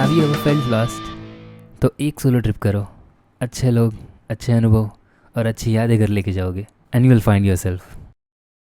Have you ever felt lost? तो एक solo trip करो, अच्छे लोग, अच्छे अनुभव और अच्छी यादें घर लेके जाओगे and you will find yourself.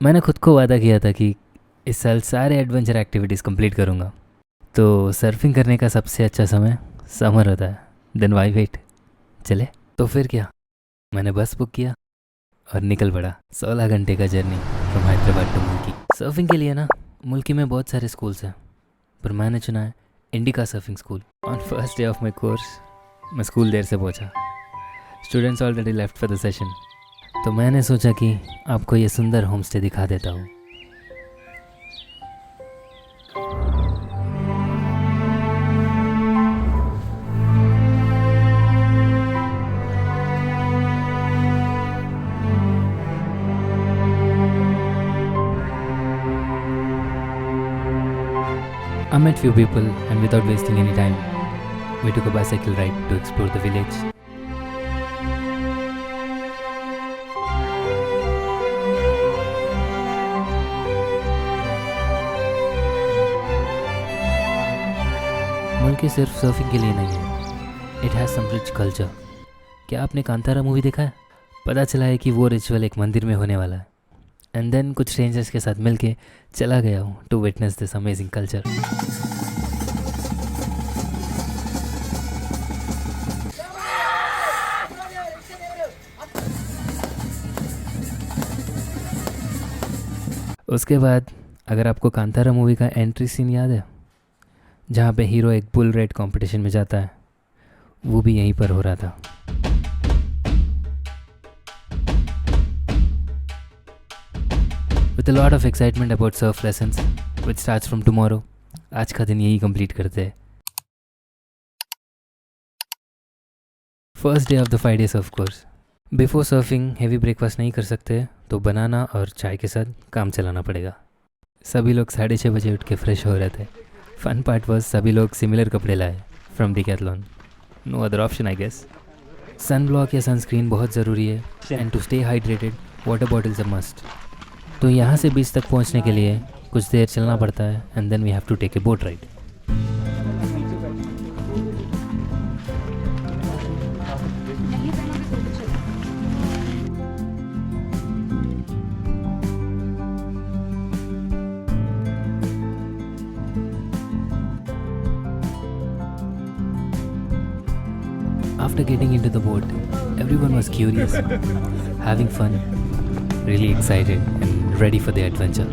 मैंने खुद को वादा किया था कि इस साल सारे एडवेंचर एक्टिविटीज़ कंप्लीट करूँगा। तो सर्फिंग करने का सबसे अच्छा समय समर होता है। देन वाई वेट, चले। तो फिर क्या, मैंने बस बुक किया और निकल पड़ा। 16 घंटे का जर्नी फ्रॉम हैदराबाद टू मुल्की। सर्फिंग के लिए ना मुल्की में बहुत सारे स्कूल्स हैं, पर मैंने चुना है indica surfing school. On first day of my course मैं स्कूल देर से पहुंचा। Students already left for the session. तो मैंने सोचा कि आपको ये सुंदर होम स्टे दिखा देता हूँ। I met few people and without wasting any time, we took a bicycle ride to explore the village. मुल्की सिर्फ सर्फिंग के लिए नहीं है, it has some rich culture. क्या आपने कांतारा मूवी देखा है? पता चला है कि वो रिचुअल एक मंदिर में होने वाला है। एंड देन कुछ स्ट्रेंजर्स के साथ मिलके चला गया हूँ to witness this amazing culture. उसके बाद अगर आपको कांतारा मूवी का एंट्री सीन याद है, जहाँ पे हीरो एक बुल रेड कंपटीशन में जाता है, वो भी यहीं पर हो रहा था। With a lot of excitement about surf lessons, which starts from tomorrow, आज का दिन यही कंप्लीट करते हैं। First day of the 5 days of course. Before surfing heavy breakfast नहीं कर सकते, तो बनाना और चाय के साथ काम चलाना पड़ेगा। सभी लोग 6:30 बजे उठ के फ्रेश हो रहे थे। फन पार्ट वॉज सभी लोग सिमिलर कपड़े लाए from Decathlon. No other option I guess. Sun block या सनस्क्रीन बहुत ज़रूरी है and to stay hydrated water bottles a must. तो यहाँ से बीच तक पहुँचने के लिए कुछ देर चलना पड़ता है and then we have to take a boat ride. After getting into the boat, everyone was curious, having fun, really excited and ready for the adventure.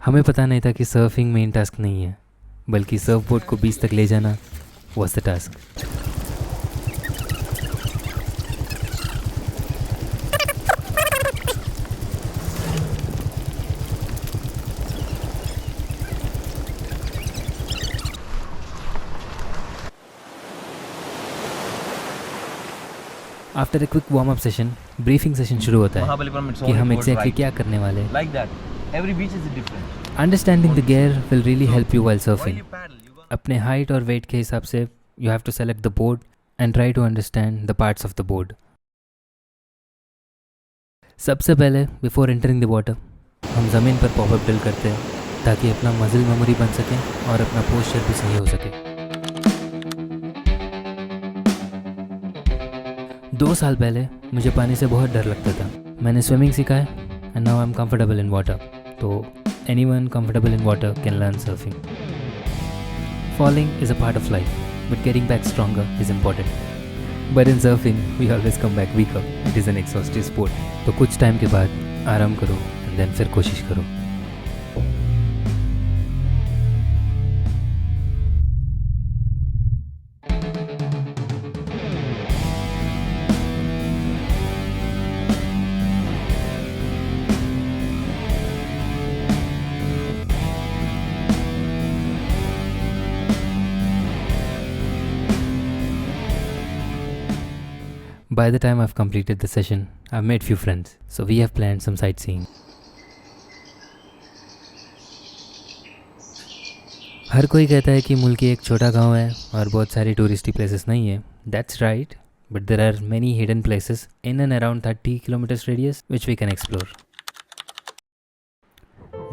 हमें पता नहीं था कि सर्फिंग मेन टास्क नहीं है, बल्कि सर्फ बोट को बीच तक ले जाना was the task. After a quick warm up session, briefing session शुरू होता है कि हम एग्जैक्टली क्या करने वाले हैं। Like that. Every beach is different. Understanding the gear will really help you while surfing. अपने हाइट और वेट के हिसाब से you have to select the board and try to understand the parts of the board. सबसे पहले before entering the water हम ज़मीन पर पॉपअप ड्रिल करते हैं ताकि अपना मसल मेमोरी बन सके और अपना पोस्चर भी सही हो सके। 2 साल पहले मुझे पानी से बहुत डर लगता था। मैंने स्विमिंग सीखा है and now I am comfortable in water. तो anyone comfortable in water can learn surfing. Falling is a part of life, but getting back stronger is important. But in surfing, we always come back weaker. It is an exhaustive sport. तो कुछ time के बाद आराम करो and then फिर कोशिश करो। By the time I've completed the session, I've made few friends. So we have planned some sightseeing. हर कोई कहता है कि मुल्की एक छोटा गांव है और बहुत सारी टूरिस्टी प्लेसेस नहीं है. That's right, but there are many hidden places in and around 30 kilometers radius which we can explore.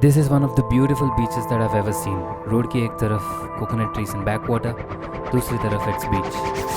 This is one of the beautiful beaches that I've ever seen. Road की एक तरफ coconut trees and backwater, दूसरी तरफ its beach.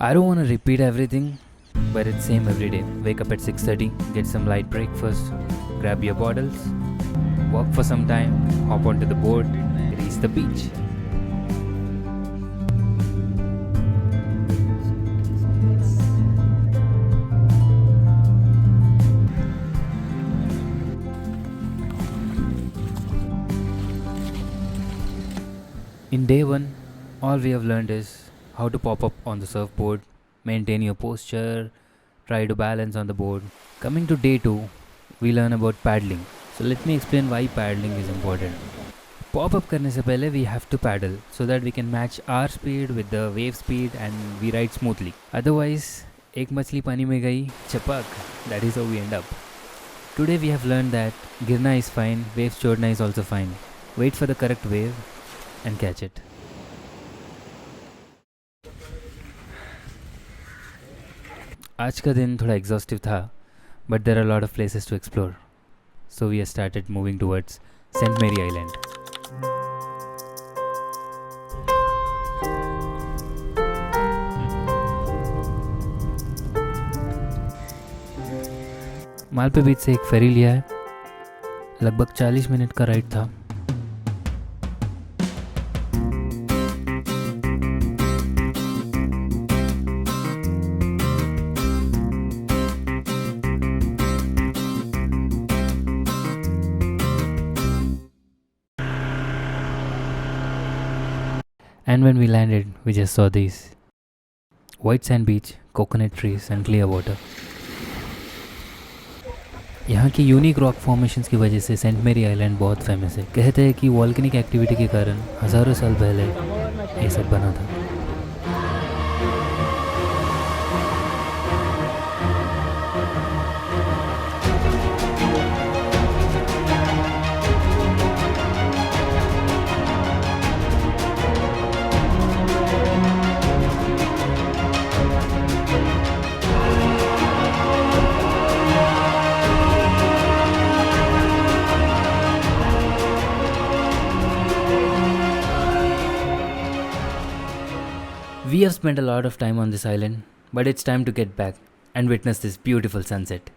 I don't want to repeat everything, but it's same every day. Wake up at 6:30, get some light breakfast, grab your bottles, walk for some time, hop onto the boat, reach the beach. In day 1, all we have learned is how to pop up on the surfboard, maintain your posture, try to balance on the board. Coming to day 2, we learn about paddling. So let me explain why paddling is important. Pop up करने से पहले we have to paddle so that we can match our speed with the wave speed and we ride smoothly. Otherwise, एक मछली पानी में गई, चपक. That is how we end up. Today we have learned that गिरना is fine, waves छोड़ना is also fine. Wait for the correct wave and catch it. आज का दिन थोड़ा एग्जॉस्टिव था, but there are a lot of places to explore. So we have started moving towards St. Mary Island. Malpe बीच से एक फेरी लिया है. लगभग 40 मिनट का राइड था. And when we landed, we just saw these. White sand beach, coconut trees and clear water. यहाँ की unique rock formations की वजह से सेंट मेरी आइलैंड बहुत फेमस है. कहते हैं कि वॉल्केनिक एक्टिविटी के कारण हज़ारों साल पहले ये सब बना था. We have spent a lot of time on this island, but it's time to get back and witness this beautiful sunset.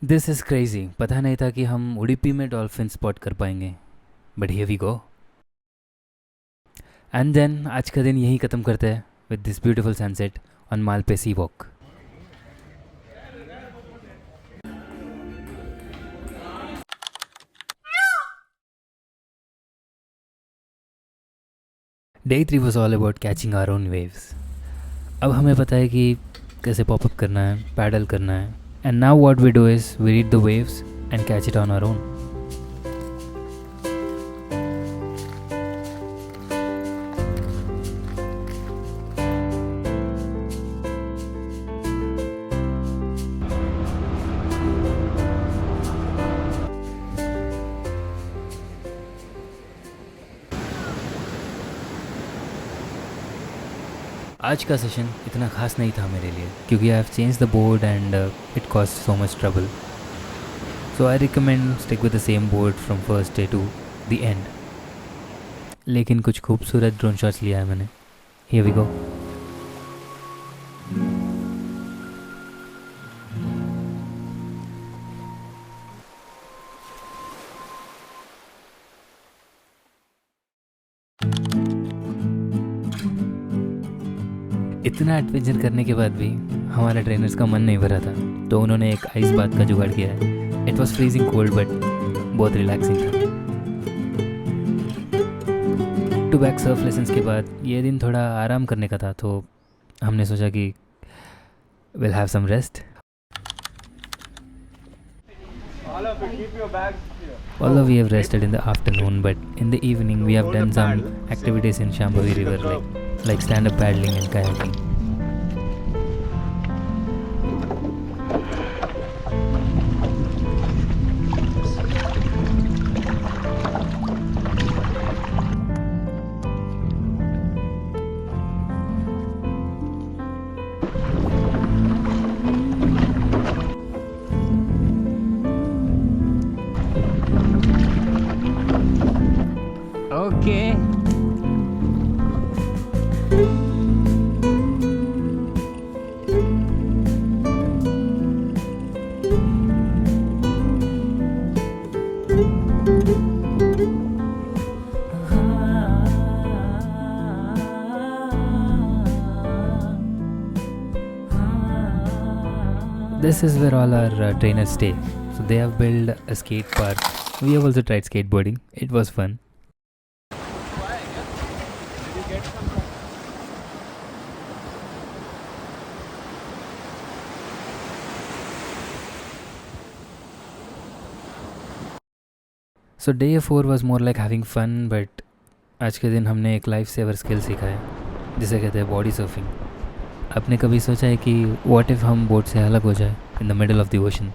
This is crazy. पता नहीं था कि हम उडुपी में डॉल्फिन स्पॉट कर पाएंगे. But here we go. And then आज का दिन यही ख़त्म करते हैं with this beautiful sunset on Malpe Sea Walk. Day 3 was all about catching our own waves. अब हमें पता है कि कैसे पॉप अप करना है, पैडल करना है. And now what we do is we read the waves and catch it on our own. आज का सेशन इतना खास नहीं था मेरे लिए क्योंकि I have change the board and it cost so much trouble. So I recommend stick with the same board from first day to the end. लेकिन कुछ खूबसूरत ड्रोन शॉट्स लिया है मैंने. Here we go. इतना एडवेंचर करने के बाद भी हमारे ट्रेनर्स का मन नहीं भरा था, तो उन्होंने एक आइस बाथ का जुगाड़ किया है. It was freezing cold but बहुत रिलैक्सिंग था. टू बैक सर्फ लेसन्स के बाद ये दिन थोड़ा आराम करने का था, तो हमने सोचा कि will have some rest. Although we have rested in the afternoon, but in the evening we have done some activities in Shambhavi River like stand-up paddling and kayaking. Okay. This is where all our trainers stay. So they have built a skate park. We have also tried skateboarding. It was fun. So day 4 was more like having fun, but आज के दिन हमने एक life saver skill सीखा है जिसे कहते हैं बॉडी सर्फिंग. आपने कभी सोचा है कि व्हाट इफ़ हम बोट से अलग हो जाए in the middle of the ocean,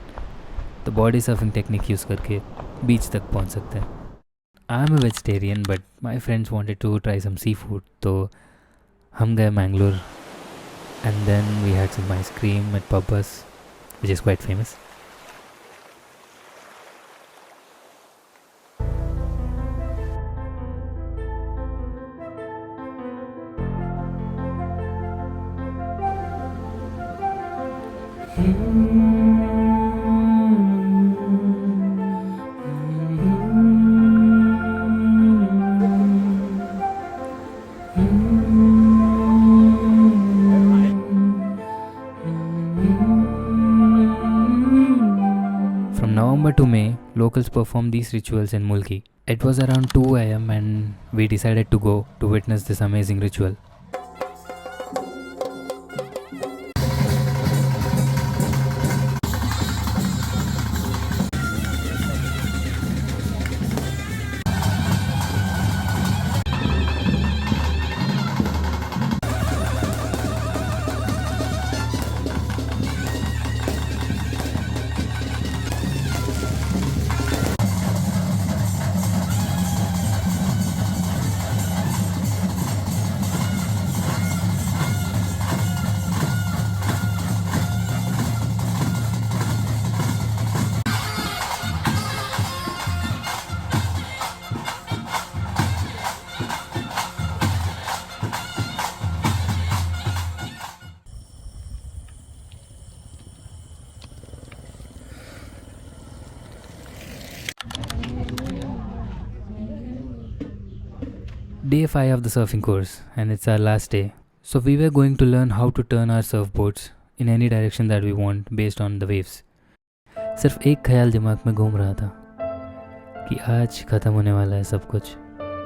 तो बॉडी सर्फिंग टेक्निक यूज़ करके बीच तक पहुंच सकते हैं. I am a vegetarian but my friends wanted to try some seafood, तो हम गए Mangalore and then we had some ice cream at Pabbas which is quite famous. From November to May, locals perform these rituals in Mulki. It was around 2 a.m. and we decided to go to witness this amazing ritual. Day 5 of the surfing course, and it's our last day. So we were going to learn how to turn our surfboards in any direction that we want based on the waves. सिर्फ एक ख्याल दिमाग में घूम रहा था कि आज ख़त्म होने वाला है सब कुछ.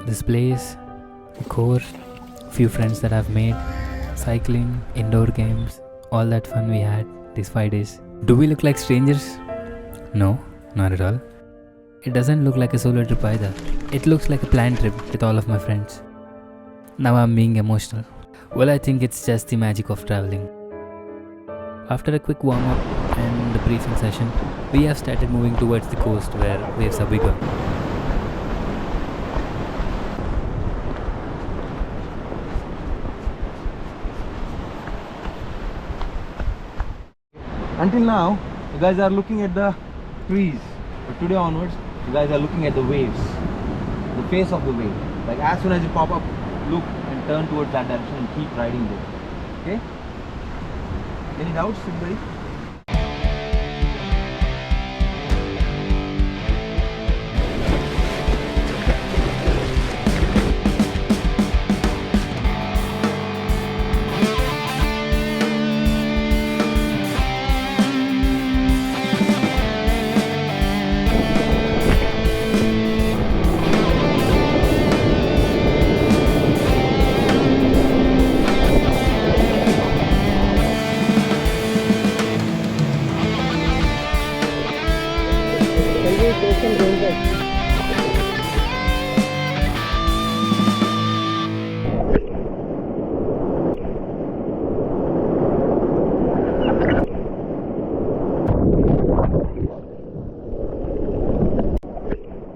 This place, the course, few friends that I've made, cycling, indoor games, all that fun we had these 5 days. Do we look like strangers? No, not at all. It doesn't look like a solo trip either. It looks like a planned trip with all of my friends. Now I'm being emotional. Well, I think it's just the magic of traveling. After a quick warm-up and the briefing session, we have started moving towards the coast where waves are bigger. Until now, you guys are looking at the trees, but today onwards, you guys are looking at the waves, the face of the wave. Like as soon as you pop up, look and turn towards that direction and keep riding there. Okay? Any doubts, anybody?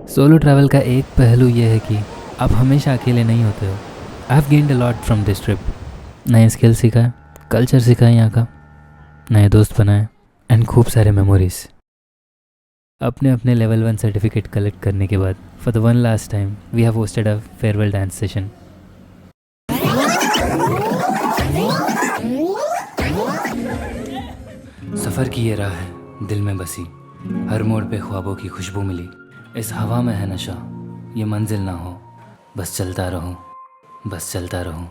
Solo travel का एक पहलू ये है कि आप हमेशा अकेले नहीं होते हो। I have gained a lot from this trip. नए स्किल सीखा है, कल्चर सीखा है यहाँ का, नए दोस्त बनाए एंड खूब सारे मेमोरीज। अपने अपने लेवल 1 सर्टिफिकेट कलेक्ट करने के बाद for the one last time we have hosted a farewell dance session. सफ़र की ये राह है दिल में बसी, हर मोड़ पे ख्वाबों की खुशबू मिली। इस हवा में है नशा, ये मंजिल ना हो, बस चलता रहूं, बस चलता रहूं।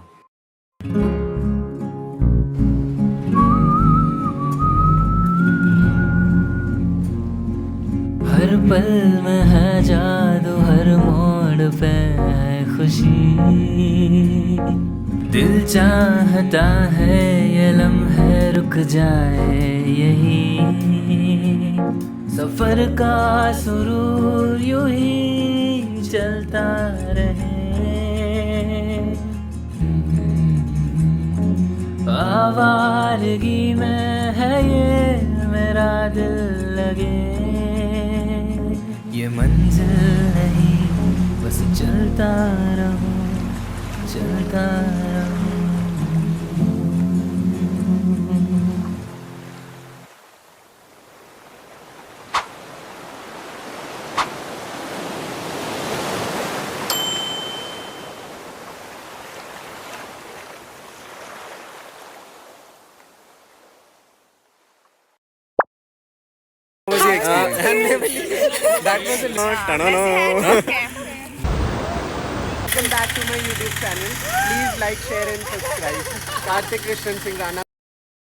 हर पल में है जादू, हर मोड़ पे है खुशी। दिल चाहता है ये लम्हे रुक जाए यही। सफर का सुरूर यूं ही चलता रहे। आवारगी में है ये मेरा दिल लगे। ये मंजिल नहीं, बस चलता रहूं, चलता रहूं। That was a lot. Welcome back to my YouTube channel. Please like, share and subscribe. Karthik Krishnan Singh Rana.